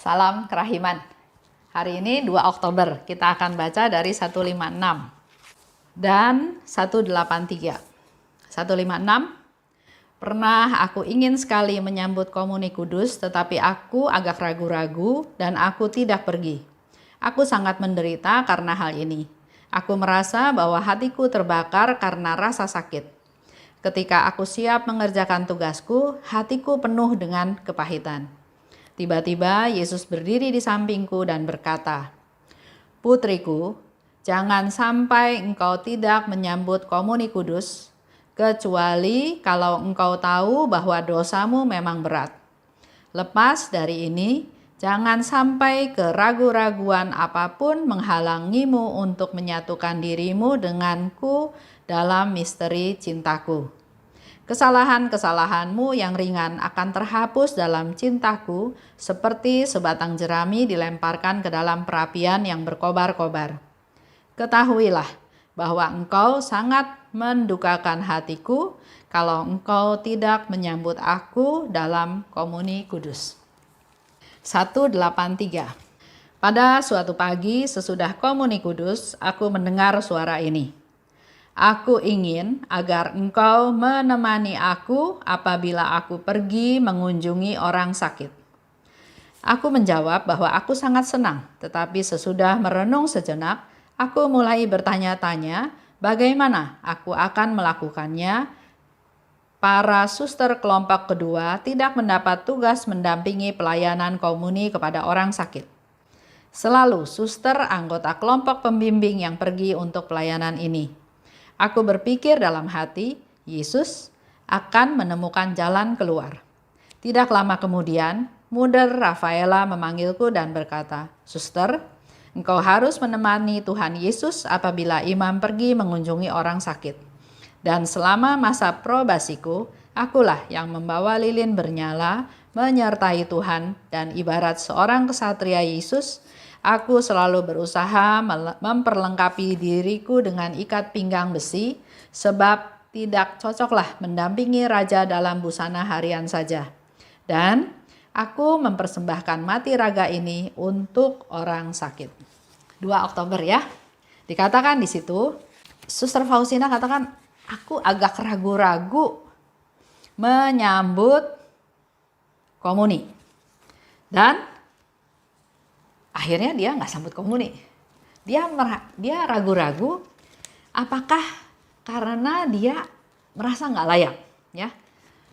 Salam kerahiman. Hari ini 2 Oktober, kita akan baca dari 156 dan 183. 156, pernah aku ingin sekali menyambut komuni kudus, tetapi aku agak ragu-ragu dan aku tidak pergi. Aku sangat menderita karena hal ini. Aku merasa bahwa hatiku terbakar karena rasa sakit. Ketika aku siap mengerjakan tugasku, hatiku penuh dengan kepahitan. Tiba-tiba Yesus berdiri di sampingku dan berkata, "Putriku, jangan sampai engkau tidak menyambut komuni kudus, kecuali kalau engkau tahu bahwa dosamu memang berat. Lepas dari ini, jangan sampai keraguan-raguan apapun menghalangimu untuk menyatukan dirimu denganku dalam misteri cintaku. Kesalahan-kesalahanmu yang ringan akan terhapus dalam cintaku, seperti sebatang jerami dilemparkan ke dalam perapian yang berkobar-kobar. Ketahuilah bahwa engkau sangat mendukakan hatiku kalau engkau tidak menyambut aku dalam komuni kudus." 183. Pada suatu pagi sesudah komuni kudus, aku mendengar suara ini. "Aku ingin agar engkau menemani aku apabila aku pergi mengunjungi orang sakit." Aku menjawab bahwa aku sangat senang, tetapi sesudah merenung sejenak, aku mulai bertanya-tanya bagaimana aku akan melakukannya. Para suster kelompok kedua tidak mendapat tugas mendampingi pelayanan komuni kepada orang sakit. Selalu suster anggota kelompok pembimbing yang pergi untuk pelayanan ini. Aku berpikir dalam hati, Yesus akan menemukan jalan keluar. Tidak lama kemudian, Mother Rafaela memanggilku dan berkata, "Suster, engkau harus menemani Tuhan Yesus apabila imam pergi mengunjungi orang sakit." Dan selama masa probasiku, akulah yang membawa lilin bernyala, menyertai Tuhan, dan ibarat seorang kesatria Yesus, aku selalu berusaha memperlengkapi diriku dengan ikat pinggang besi, sebab tidak cocoklah mendampingi raja dalam busana harian saja. Dan aku mempersembahkan mati raga ini untuk orang sakit. 2 Oktober ya. Dikatakan di situ, Suster Faustina katakan, aku agak ragu-ragu menyambut komuni. Dan akhirnya dia nggak sambut komuni. Dia ragu-ragu apakah karena dia merasa nggak layak, ya?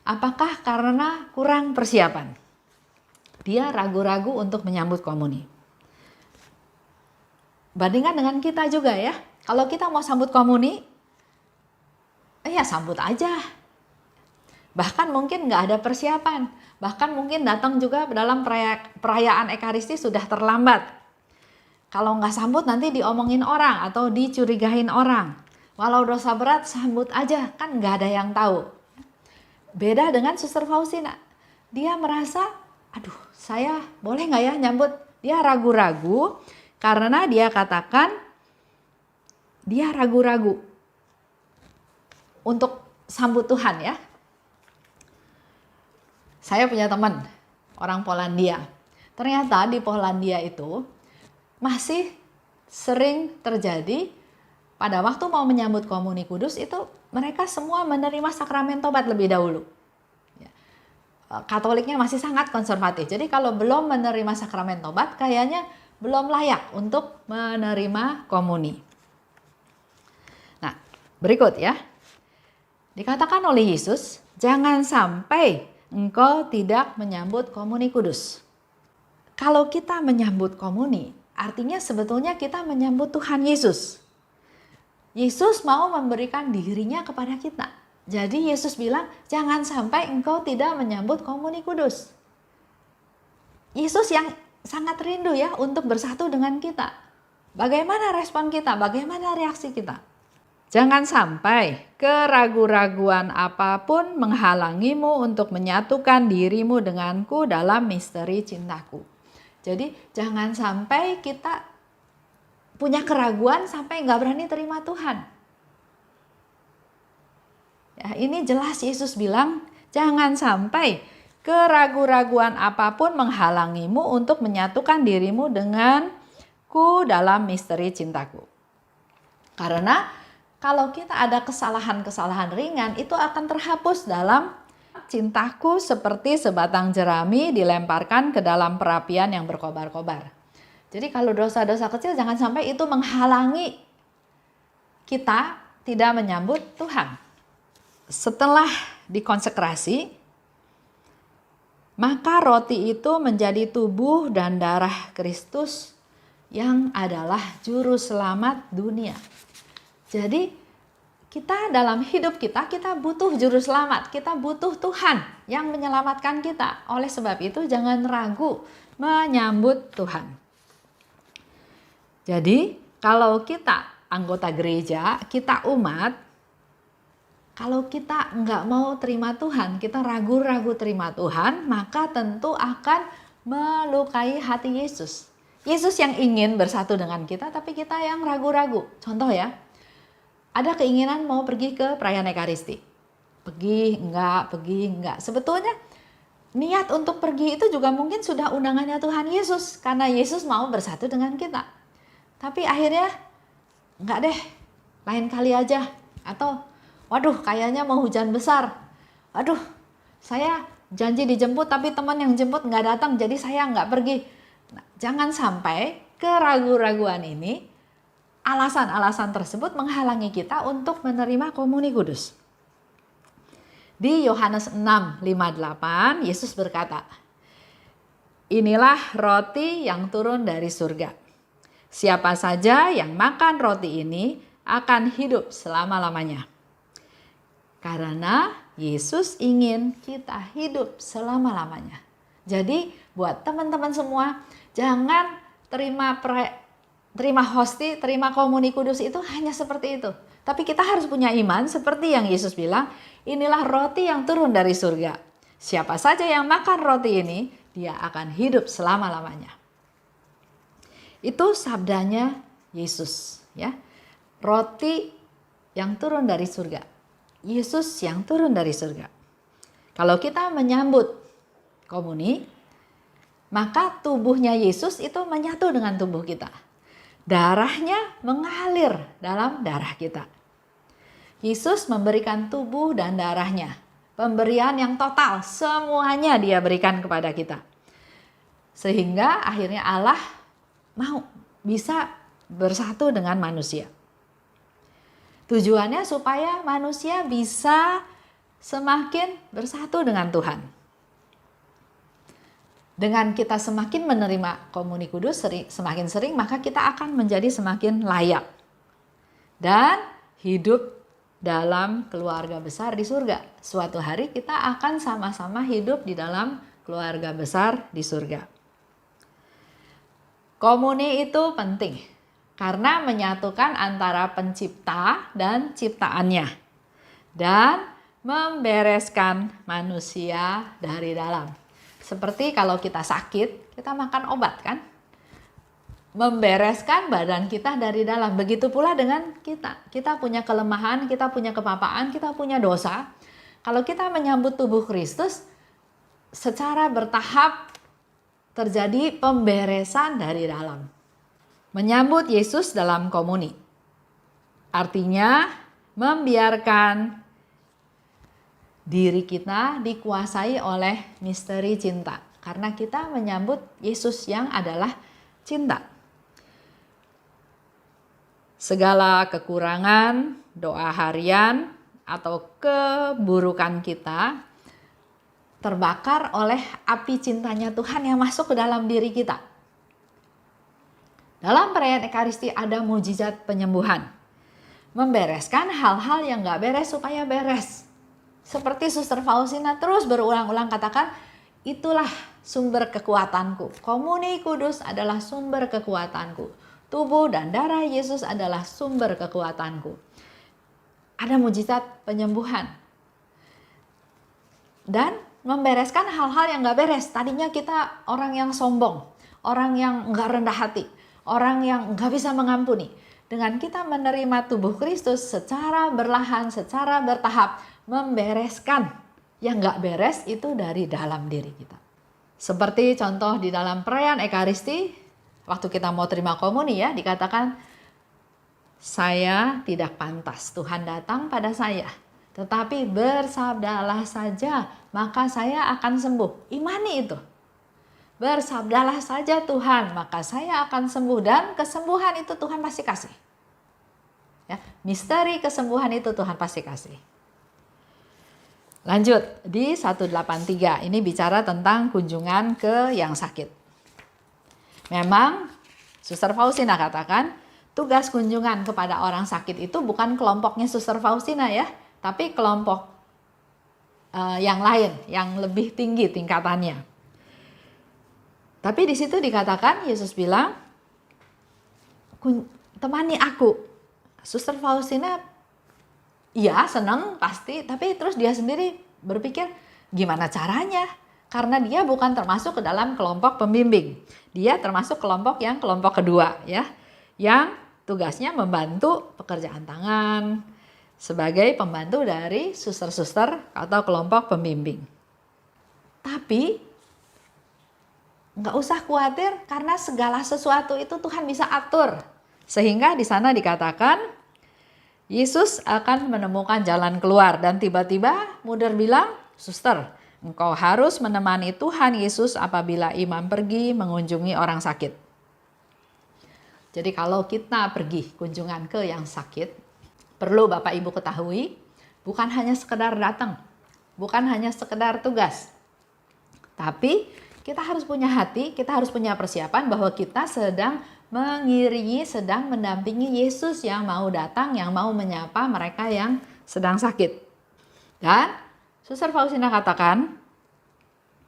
Apakah karena kurang persiapan? Dia ragu-ragu untuk menyambut komuni. Bandingkan dengan kita juga ya. Kalau kita mau sambut komuni, ya sambut aja. Bahkan mungkin nggak ada persiapan. Bahkan mungkin datang juga dalam perayaan Ekaristi sudah terlambat. Kalau nggak sambut nanti diomongin orang atau dicurigain orang. Walau dosa berat, sambut aja, kan nggak ada yang tahu. Beda dengan Suster Faustina. Dia merasa, aduh saya boleh nggak ya nyambut? Dia ragu-ragu karena dia katakan, dia ragu-ragu untuk sambut Tuhan ya. Saya punya teman, orang Polandia. Ternyata di Polandia itu masih sering terjadi pada waktu mau menyambut komuni kudus itu mereka semua menerima sakramen tobat lebih dahulu. Katoliknya masih sangat konservatif. Jadi kalau belum menerima sakramen tobat kayaknya belum layak untuk menerima komuni. Nah, berikut ya. Dikatakan oleh Yesus, jangan sampai engkau tidak menyambut komuni kudus. Kalau kita menyambut komuni, artinya sebetulnya kita menyambut Tuhan Yesus. Yesus mau memberikan dirinya kepada kita. Jadi Yesus bilang, jangan sampai engkau tidak menyambut komuni kudus. Yesus yang sangat rindu ya untuk bersatu dengan kita. Bagaimana respon kita? Bagaimana reaksi kita? Jangan sampai keraguan-raguan apapun menghalangimu untuk menyatukan dirimu denganku dalam misteri cintaku. Jadi jangan sampai kita punya keraguan sampai nggak berani terima Tuhan. Ya, ini jelas Yesus bilang jangan sampai keraguan-raguan apapun menghalangimu untuk menyatukan dirimu denganku dalam misteri cintaku. Karena kalau kita ada kesalahan-kesalahan ringan, itu akan terhapus dalam cintaku seperti sebatang jerami dilemparkan ke dalam perapian yang berkobar-kobar. Jadi kalau dosa-dosa kecil jangan sampai itu menghalangi kita tidak menyambut Tuhan. Setelah dikonsekrasi, maka roti itu menjadi tubuh dan darah Kristus yang adalah juru selamat dunia. Jadi kita dalam hidup kita butuh juru selamat, kita butuh Tuhan yang menyelamatkan kita. Oleh sebab itu jangan ragu menyambut Tuhan. Jadi kalau kita anggota gereja, kita umat, kalau kita nggak mau terima Tuhan, kita ragu-ragu terima Tuhan, maka tentu akan melukai hati Yesus. Yesus yang ingin bersatu dengan kita, tapi kita yang ragu-ragu. Contoh ya, ada keinginan mau pergi ke perayaan Ekaristi. Pergi enggak. Sebetulnya niat untuk pergi itu juga mungkin sudah undangannya Tuhan Yesus. Karena Yesus mau bersatu dengan kita. Tapi akhirnya enggak deh, lain kali aja. Atau waduh kayaknya mau hujan besar. Waduh saya janji dijemput tapi teman yang jemput enggak datang jadi saya enggak pergi. Nah, jangan sampai keraguan-raguan ini, alasan-alasan tersebut menghalangi kita untuk menerima komuni kudus. Di Yohanes 6:58 Yesus berkata, "Inilah roti yang turun dari surga. Siapa saja yang makan roti ini akan hidup selama-lamanya." Karena Yesus ingin kita hidup selama-lamanya. Jadi buat teman-teman semua, jangan terima hosti, terima komuni kudus itu hanya seperti itu. Tapi kita harus punya iman seperti yang Yesus bilang, inilah roti yang turun dari surga. Siapa saja yang makan roti ini, dia akan hidup selama-lamanya. Itu sabdanya Yesus, ya. Roti yang turun dari surga. Yesus yang turun dari surga. Kalau kita menyambut komuni, maka tubuhnya Yesus itu menyatu dengan tubuh kita. Darahnya mengalir dalam darah kita. Yesus memberikan tubuh dan darahnya. Pemberian yang total, semuanya dia berikan kepada kita. Sehingga akhirnya Allah mau bisa bersatu dengan manusia. Tujuannya supaya manusia bisa semakin bersatu dengan Tuhan. Dengan kita semakin menerima komuni kudus semakin sering, maka kita akan menjadi semakin layak dan hidup dalam keluarga besar di surga. Suatu hari kita akan sama-sama hidup di dalam keluarga besar di surga. Komuni itu penting karena menyatukan antara pencipta dan ciptaannya dan membereskan manusia dari dalam. Seperti kalau kita sakit, kita makan obat kan? Membereskan badan kita dari dalam. Begitu pula dengan kita. Kita punya kelemahan, kita punya kepapaan, kita punya dosa. Kalau kita menyambut tubuh Kristus, secara bertahap terjadi pemberesan dari dalam. Menyambut Yesus dalam komuni. Artinya membiarkan diri kita dikuasai oleh misteri cinta. Karena kita menyambut Yesus yang adalah cinta. Segala kekurangan, doa harian, atau keburukan kita terbakar oleh api cintanya Tuhan yang masuk ke dalam diri kita. Dalam perayaan Ekaristi ada mujizat penyembuhan. Membereskan hal-hal yang gak beres supaya beres. Seperti Suster Faustina terus berulang-ulang katakan, itulah sumber kekuatanku. Komuni kudus adalah sumber kekuatanku. Tubuh dan darah Yesus adalah sumber kekuatanku. Ada mujizat penyembuhan. Dan membereskan hal-hal yang gak beres. Tadinya kita orang yang sombong, orang yang gak rendah hati, orang yang gak bisa mengampuni. Dengan kita menerima tubuh Kristus secara berlahan, secara bertahap, membereskan yang nggak beres itu dari dalam diri kita. Seperti contoh di dalam perayaan Ekaristi, waktu kita mau terima komuni ya, dikatakan, saya tidak pantas Tuhan datang pada saya, tetapi bersabdalah saja, maka saya akan sembuh. Imani itu. Bersabdalah saja Tuhan, maka saya akan sembuh. Dan kesembuhan itu Tuhan pasti kasih. Ya, misteri kesembuhan itu Tuhan pasti kasih. Lanjut, di 183, ini bicara tentang kunjungan ke yang sakit. Memang, Suster Faustina katakan, tugas kunjungan kepada orang sakit itu bukan kelompoknya Suster Faustina ya, tapi kelompok yang lain, yang lebih tinggi tingkatannya. Tapi di situ dikatakan, Yesus bilang, temani aku. Suster Faustina, iya senang pasti, tapi terus dia sendiri berpikir, gimana caranya? Karena dia bukan termasuk ke dalam kelompok pembimbing. Dia termasuk kelompok kedua ya, yang tugasnya membantu pekerjaan tangan sebagai pembantu dari suster-suster atau kelompok pembimbing. Tapi nggak usah khawatir karena segala sesuatu itu Tuhan bisa atur. Sehingga di sana dikatakan Yesus akan menemukan jalan keluar dan tiba-tiba mudir bilang, suster, engkau harus menemani Tuhan Yesus apabila imam pergi mengunjungi orang sakit. Jadi kalau kita pergi kunjungan ke yang sakit, perlu Bapak Ibu ketahui, bukan hanya sekedar datang, bukan hanya sekedar tugas. Tapi kita harus punya hati, kita harus punya persiapan bahwa kita sedang mengiringi, sedang mendampingi Yesus yang mau datang, yang mau menyapa mereka yang sedang sakit. Dan Suster Faustina katakan,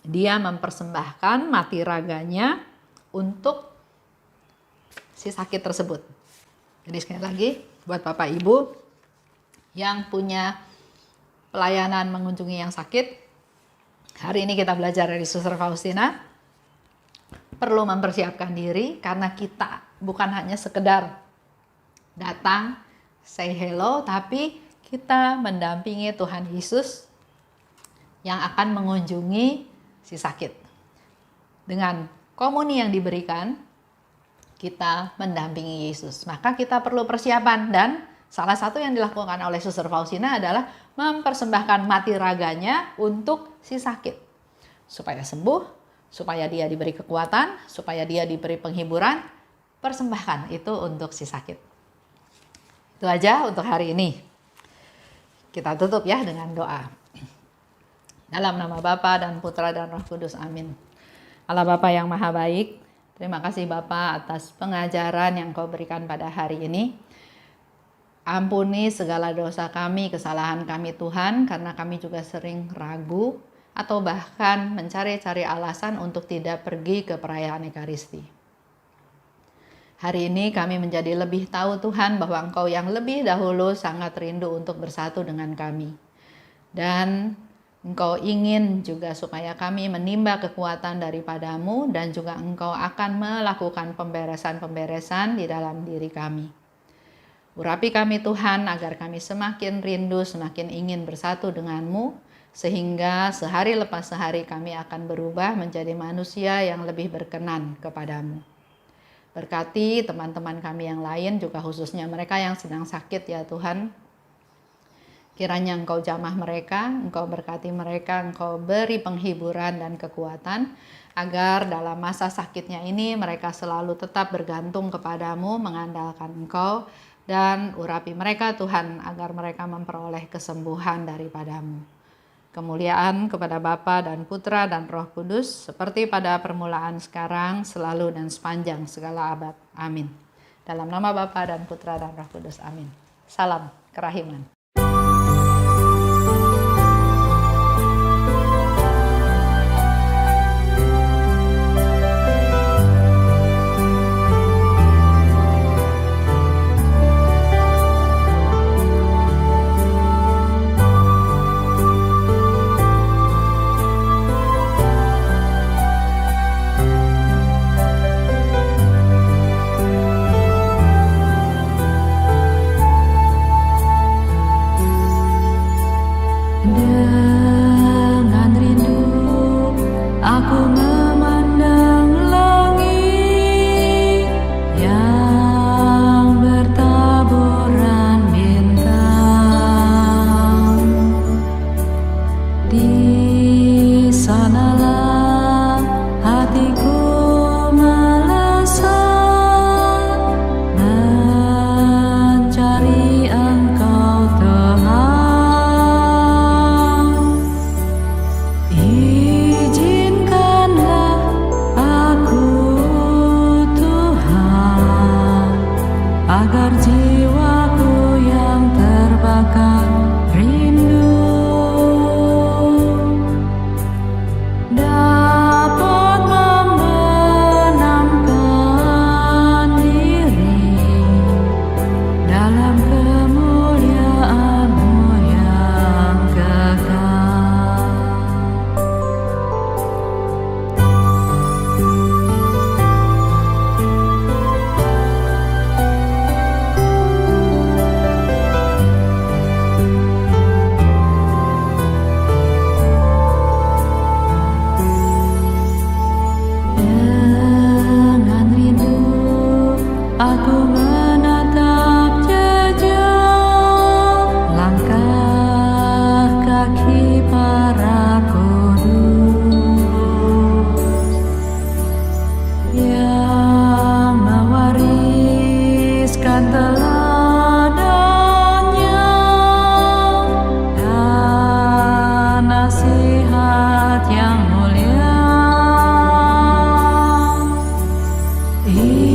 dia mempersembahkan mati raganya untuk si sakit tersebut. Jadi sekali lagi, buat Bapak Ibu yang punya pelayanan mengunjungi yang sakit, hari ini kita belajar dari Suster Faustina, perlu mempersiapkan diri karena kita bukan hanya sekedar datang, say hello, tapi kita mendampingi Tuhan Yesus yang akan mengunjungi si sakit. Dengan komuni yang diberikan, kita mendampingi Yesus. Maka kita perlu persiapan dan salah satu yang dilakukan oleh Suster Faustina adalah mempersembahkan mati raganya untuk si sakit. Supaya sembuh, supaya dia diberi kekuatan, supaya dia diberi penghiburan, persembahkan itu untuk si sakit. Itu aja untuk hari ini. Kita tutup ya dengan doa. Dalam nama Bapa dan Putra dan Roh Kudus, amin. Allah Bapa yang Maha Baik, terima kasih Bapa atas pengajaran yang Kau berikan pada hari ini. Ampuni segala dosa kami, kesalahan kami Tuhan, karena kami juga sering ragu, atau bahkan mencari-cari alasan untuk tidak pergi ke perayaan Ekaristi. Hari ini kami menjadi lebih tahu Tuhan bahwa Engkau yang lebih dahulu sangat rindu untuk bersatu dengan kami. Dan Engkau ingin juga supaya kami menimba kekuatan daripadamu dan juga Engkau akan melakukan pemberesan-pemberesan di dalam diri kami. Urapi kami Tuhan agar kami semakin rindu, semakin ingin bersatu denganmu, sehingga sehari lepas sehari kami akan berubah menjadi manusia yang lebih berkenan kepadamu. Berkati teman-teman kami yang lain, juga khususnya mereka yang sedang sakit ya Tuhan. Kiranya Engkau jamah mereka, Engkau berkati mereka, Engkau beri penghiburan dan kekuatan, agar dalam masa sakitnya ini mereka selalu tetap bergantung kepadamu, mengandalkan Engkau, dan urapi mereka Tuhan agar mereka memperoleh kesembuhan daripadamu. Kemuliaan kepada Bapa dan Putra dan Roh Kudus, seperti pada permulaan sekarang, selalu dan sepanjang segala abad. Amin. Dalam nama Bapa dan Putra dan Roh Kudus. Amin. Salam kerahiman. He